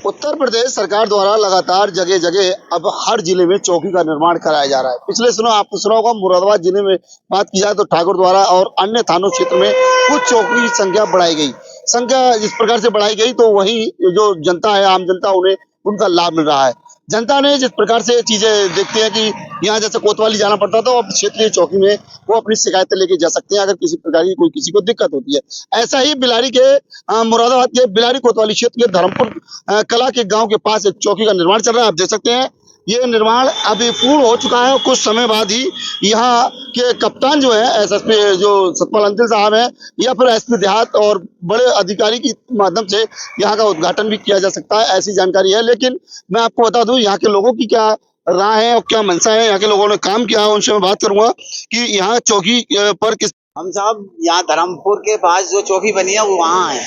उत्तर प्रदेश सरकार द्वारा लगातार जगह जगह अब हर जिले में चौकी का निर्माण कराया जा रहा है। पिछले दिनों आपने सुना होगा, मुरादाबाद जिले में बात की जाए तो ठाकुर द्वारा और अन्य थानों क्षेत्र में कुछ चौकी की संख्या बढ़ाई गई। संख्या इस प्रकार से बढ़ाई गई तो वही जो जनता है, आम जनता, उन्हें उनका लाभ मिल रहा है। जनता ने जिस प्रकार से चीजें देखते हैं कि यहाँ जैसे कोतवाली जाना पड़ता था, अब क्षेत्रीय चौकी में वो अपनी शिकायतें लेके जा सकते हैं अगर किसी प्रकार की कोई किसी को दिक्कत होती है। ऐसा ही बिलारी के मुरादाबाद के बिलारी कोतवाली क्षेत्र के धर्मपुर कला के गांव के पास एक चौकी का निर्माण चल रहा है। आप देख सकते हैं ये निर्माण अभी पूर्ण हो चुका है और कुछ समय बाद ही यहाँ के कप्तान जो है, एसएसपी जो सतपाल अंतिल साहब हैं या फिर एसपी देहात और बड़े अधिकारी के माध्यम से यहाँ का उद्घाटन भी किया जा सकता है, ऐसी जानकारी है। लेकिन मैं आपको बता दूं यहाँ के लोगों की क्या राय है और क्या मंशा है, यहाँ के लोगों ने काम किया है, उनसे मैं बात करूंगा कि यहाँ चौकी पर किस। हम साहब यहाँ धर्मपुर के पास जो चौकी बनी है वो वहाँ है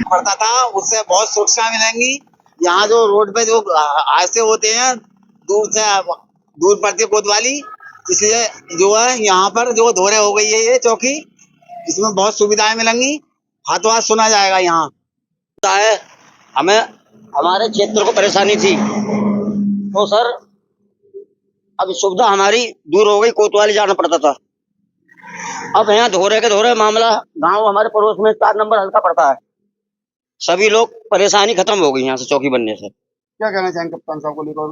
पड़ता था, उससे बहुत सुरक्षा मिलेंगी। यहाँ जो रोड पे जो हादसे होते हैं दूर पड़ती है कोतवाली, इसलिए जो है यहाँ पर जो धोरे हो गई है ये चौकी, इसमें बहुत सुविधाएं मिलेंगी, हाथों हाथ सुना जाएगा। यहाँ है हमें हमारे क्षेत्र को परेशानी थी तो सर अब सुविधा हमारी दूर हो गई, कोतवाली जाना पड़ता था। अब यहाँ धोरे के धोरे मामला गांव हमारे पड़ोस में 4 नंबर हल्का पड़ता है, सभी लोग परेशानी खत्म हो गई यहाँ से चौकी बनने से। क्या कहना चाहेंगे कप्तान साहब को लेकर,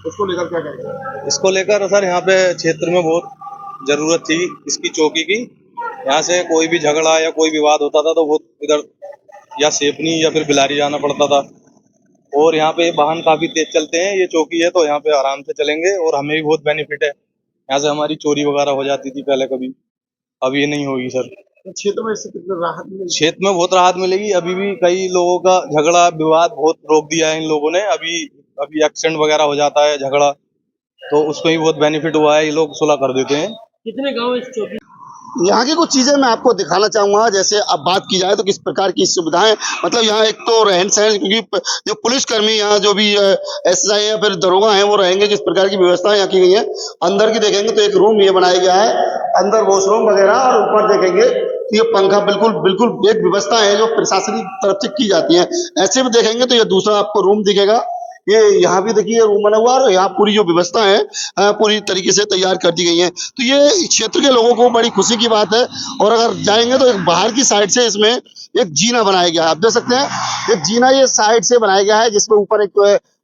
इसको लेकर क्या कहेंगे? इसको लेकर सर यहाँ पे क्षेत्र में बहुत जरूरत थी इसकी चौकी की। यहाँ से कोई भी झगड़ा या कोई विवाद होता था तो वो इधर या सेपनी या फिर बिलारी जाना पड़ता था, और यहाँ पे वाहन काफी तेज चलते हैं। ये चौकी है तो यहाँ पे आराम से चलेंगे और हमें भी बहुत बेनिफिट है। यहाँ से हमारी चोरी वगैरह हो जाती थी पहले कभी, अब ये नहीं होगी सर। क्षेत्र में इससे कितनी राहत मिलेगी? क्षेत्र में बहुत राहत मिलेगी। अभी भी कई लोगों का झगड़ा विवाद बहुत रोक दिया है इन लोगों ने। अभी एक्सीडेंट वगैरह हो जाता है झगड़ा, तो उसमें भी बहुत बेनिफिट हुआ है, ये लोग सुलह कर देते हैं। कितने गांव इस चौकी? यहाँ की कुछ चीजें मैं आपको दिखाना चाहूंगा। जैसे अब बात की जाए तो किस प्रकार की सुविधाएं, मतलब यहाँ एक तो रहन सहन, क्योंकि जो पुलिसकर्मी यहाँ जो भी एसआई या फिर दरोगा हैं वो रहेंगे, किस प्रकार की व्यवस्था यहाँ की गई है। अंदर की देखेंगे तो एक रूम ये बनाया गया है, अंदर वॉशरूम वगैरह, और ऊपर देखेंगे ये पंखा, बिल्कुल एक व्यवस्था है जो प्रशासनिक तरफ से की जाती है। ऐसे भी देखेंगे तो ये दूसरा आपको रूम दिखेगा, ये यहाँ भी देखिए रूम बना हुआ है और यहाँ पूरी जो व्यवस्था है पूरी तरीके से तैयार कर दी गई है। तो ये क्षेत्र के लोगों को बड़ी खुशी की बात है। और अगर जाएंगे तो एक बाहर की साइड से इसमें एक जीना बनाया गया है, आप देख सकते हैं एक जीना ये साइड से बनाया गया है, जिसमें ऊपर एक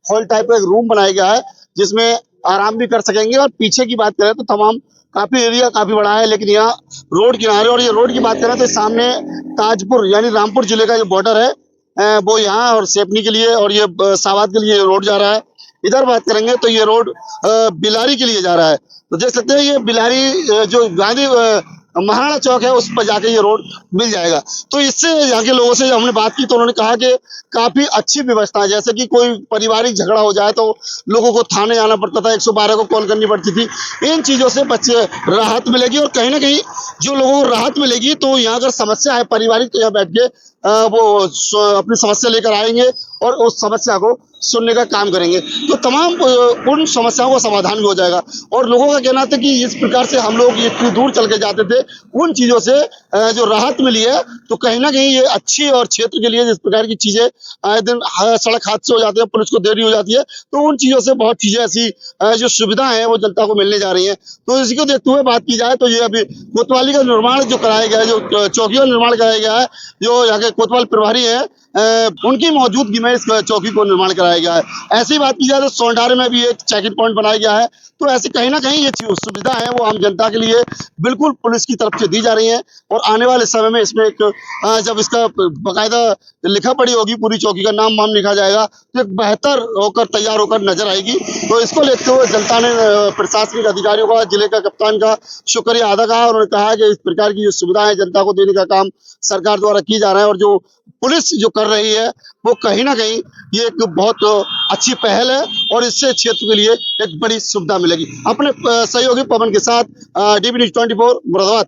हॉल टाइप का एक रूम बनाया गया है जिसमें आराम भी कर सकेंगे। और पीछे की बात करें तो तमाम काफी एरिया काफी बड़ा है, लेकिन यहाँ रोड किनारे, और ये रोड की बात करें तो सामने ताजपुर यानी रामपुर जिले का जो बॉर्डर है वो यहाँ और सेपनी के लिए और ये सावाद के लिए रोड जा रहा है। इधर बात करेंगे तो ये रोड बिलारी के लिए जा रहा है। तो देख सकते हैं ये बिलारी जो गांधी महाराणा चौक है उस पर जाके ये रोड मिल जाएगा। तो इससे यहाँ के लोगों से जब हमने बात की तो उन्होंने कहा कि काफी अच्छी व्यवस्था है। जैसे कि कोई पारिवारिक झगड़ा हो जाए तो लोगों को थाने जाना पड़ता था, 112 को कॉल करनी पड़ती थी। इन चीजों से बच्चे राहत मिलेगी, और कहीं ना कहीं जो लोगों को राहत मिलेगी तो यहाँ अगर समस्या है पारिवारिक, तो यहाँ बैठ के वो अपनी समस्या लेकर आएंगे और उस समस्या को सुनने का काम करेंगे, तो तमाम उन समस्याओं का समाधान भी हो जाएगा। और लोगों का कहना था कि इस प्रकार से हम लोग इतनी दूर चल के जाते थे, उन चीजों से जो राहत मिली है तो कहीं ना कहीं ये अच्छी, और क्षेत्र के लिए जिस प्रकार की चीजें आए दिन सड़क हादसे हो जाते हैं, पुलिस को देरी हो जाती है, तो उन चीजों से बहुत चीजें ऐसी जो सुविधा है वो जनता को मिलने जा रही है। तो इसी को देखते हुए बात की जाए तो ये अभी कोतवाली का निर्माण जो कराया गया है, जो चौकी का निर्माण कराया गया है, जो यहाँ के कोतवाल प्रभारी है उनकी मौजूदगी में इस चौकी को निर्माण कराया गया है। ऐसी बात की जाए तो सोंडारे में भी एक चेकिंग पॉइंट बनाया गया है। तो ऐसे कहीं ना कहीं ये सुविधा है वो आम जनता के लिए बिल्कुल पुलिस की तरफ से दी जा रही है। और आने वाले समय में इसमें एक जब इसका बाकायदा लिखा पड़ी होगी, पूरी चौकी का नाम वाम लिखा जाएगा, तो एक बेहतर होकर तैयार होकर नजर आएगी। तो इसको लेते हुए जनता ने प्रशासनिक अधिकारियों का, जिले का कप्तान का शुक्रिया अदा कहा। उन्होंने कहा कि इस प्रकार की जो सुविधाएं जनता को देने का काम सरकार द्वारा की जा रहा है, और जो पुलिस जो कर रही है वो कहीं ना कहीं ये एक बहुत अच्छी पहल है, और इससे क्षेत्र के लिए एक बड़ी सुविधा मिलेगी। अपने सहयोगी पवन के साथ DB News 24 मुरादाबाद।